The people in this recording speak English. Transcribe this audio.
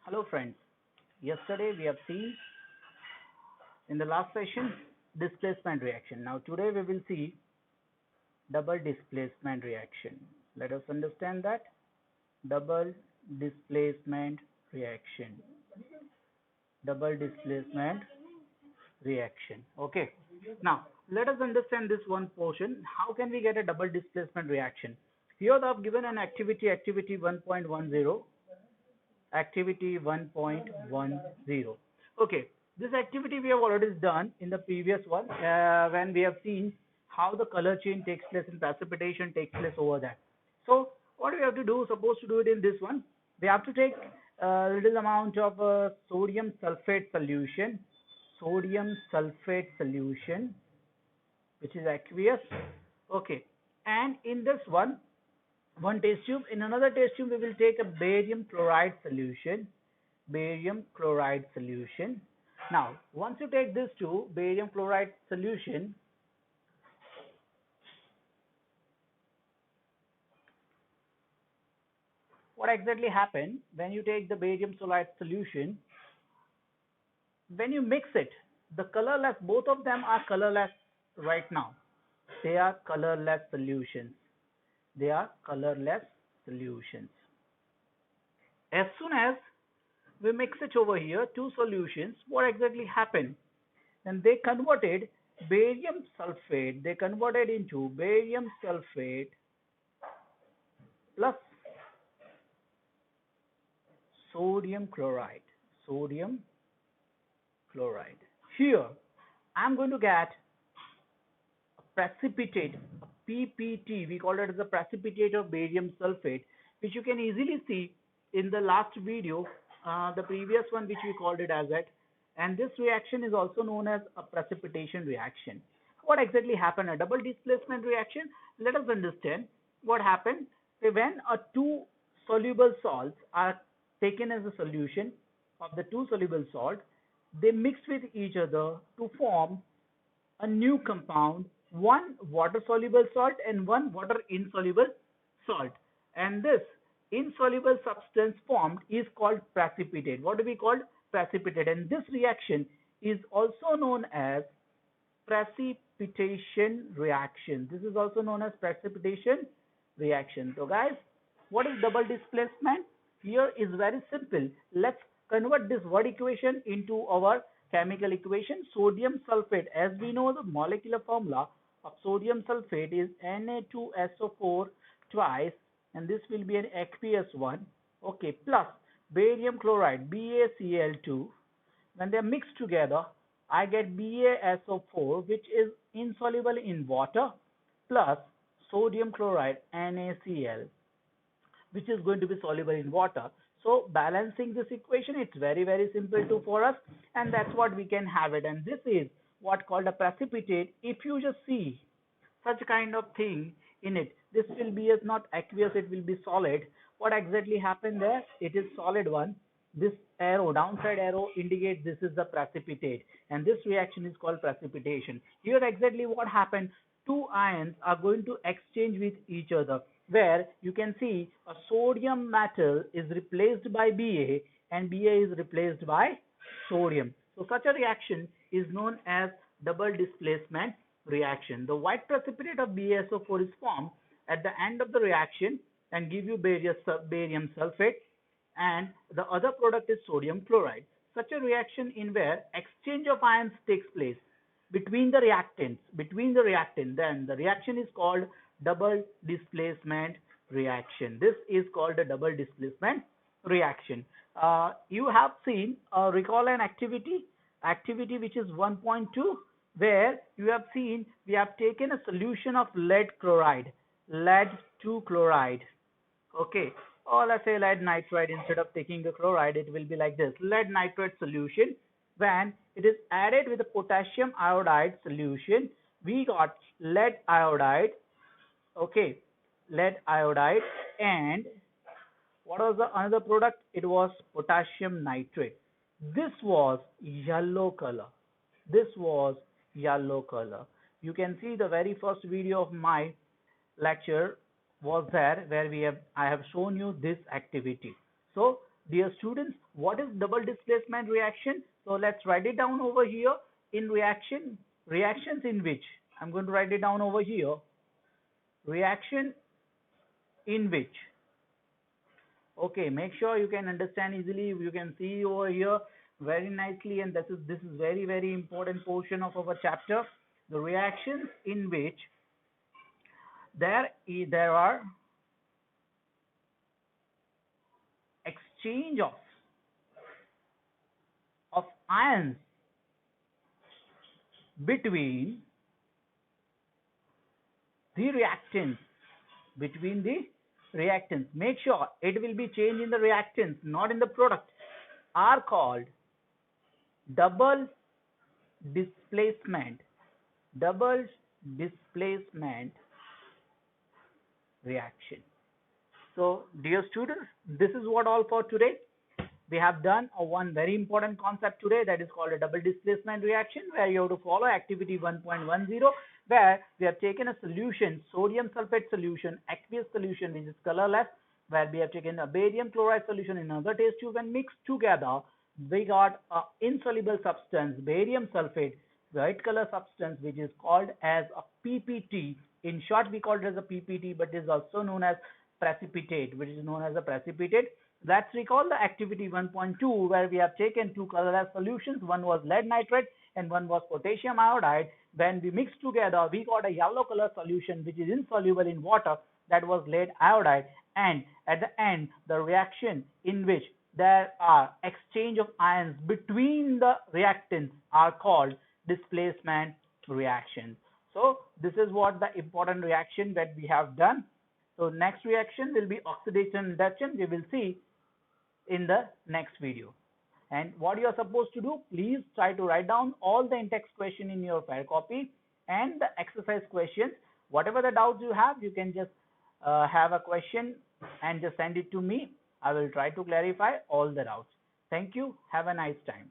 Hello friends, yesterday we have seen in the last session displacement reaction. Now today we will see double displacement reaction. Let us understand that double displacement reaction. Double displacement reaction. Okay. Now let us understand this one portion. How can we get a double displacement reaction? Here they have given an activity 1.10, activity 1.10. Okay, this activity we have already done in the previous one when we have seen how the color change takes place in precipitation takes place over that. So what we have to do, suppose to do it in this one, we have to take a little amount of sodium sulfate solution which is aqueous. Okay, and in this one test tube. In another test tube, we will take a barium chloride solution. Barium chloride solution. Now, once you take this to barium chloride solution, what exactly happens when you take the barium chloride solution? When you mix it, the colorless, both of them are colorless right now. They are colorless solutions. They are colorless solutions. As soon as we mix it over here, two solutions, what exactly happened? Then they converted barium sulfate, they converted into barium sulfate plus sodium chloride. Sodium chloride. Here, I'm going to get a precipitate, a PPT, we call it as a precipitate of barium sulfate, which you can easily see in the last video, the previous one which we called it as it, and this reaction is also known as a precipitation reaction. What exactly happened? A double displacement reaction. Let us understand what happened. When two soluble salts are taken as a solution of the two soluble salt, they mix with each other to form a new compound, one water soluble salt and one water insoluble salt, and this insoluble substance formed is called precipitate. What do we call precipitate? And this reaction is also known as precipitation reaction. This is also known as precipitation reaction. So guys, what is double displacement? Here is very simple. Let's convert this word equation into our chemical equation. Sodium sulfate, as we know, the molecular formula of sodium sulfate is Na2SO4 twice, and this will be an aqueous one. Okay, plus barium chloride, BaCl2. When they are mixed together, I get BaSO4, which is insoluble in water, plus sodium chloride, NaCl, which is going to be soluble in water. So balancing this equation, it's very simple to for us, and that's what we can have it. And this is what called a precipitate. If you just see such kind of thing in it, this will be as not aqueous, it will be solid. What exactly happened there? It is solid one. This arrow, downside arrow, indicates this is the precipitate, and this reaction is called precipitation. Here exactly what happened? Two ions are going to exchange with each other, where you can see a sodium metal is replaced by Ba and Ba is replaced by sodium. So such a reaction is known as double displacement reaction. The white precipitate of BaSO4 is formed at the end of the reaction and give you barium sulfate, and the other product is sodium chloride. Such a reaction in where exchange of ions takes place between the reactant, then the reaction is called double displacement reaction. This is called a double displacement reaction. You have seen, recall an activity which is 1.2, where you have seen we have taken a solution of lead chloride, lead 2 chloride. Okay, or let's say lead nitride. Instead of taking the chloride, it will be like this: lead nitrate solution. When it is added with a potassium iodide solution, we got lead iodide. Okay, lead iodide, and what was the another product? It was potassium nitrate. This was yellow color. This was yellow color. You can see the very first video of my lecture was there, where I have shown you this activity. So Dear students, what is double displacement reaction? So let's write it down over here. In reactions in which, I'm going to write it down over here. Reaction in which, okay, make sure you can understand easily. You can see over here very nicely, and this is very important portion of our chapter. The reactions in which there are exchange of ions between the reactants, make sure it will be changed in the reactants, not in the product, are called double displacement double displacement reaction. So dear students, this is what all for today. We have done one very important concept today, that is called a double displacement reaction, where you have to follow activity 1.10, where we have taken a solution, sodium sulfate solution, aqueous solution which is colorless, where we have taken a barium chloride solution in another test tube and mixed together. We got a insoluble substance, barium sulfate, white color substance, which is called as a PPT. In short, we call it as a PPT, but it is also known as precipitate, which is known as a precipitate. Let's recall the activity 1.2, where we have taken two colorless solutions. One was lead nitrate and one was potassium iodide. When we mixed together, we got a yellow color solution which is insoluble in water, that was lead iodide. And at the end, the reaction in which there are exchange of ions between the reactants are called displacement reaction. So this is what the important reaction that we have done. So next reaction will be oxidation reduction. We will see in the next video. And what you are supposed to do, please try to write down all the in-text question in your fair copy and the exercise questions. Whatever the doubts you have, you can just have a question and just send it to me. I will try to clarify all the doubts. Thank you. Have a nice time.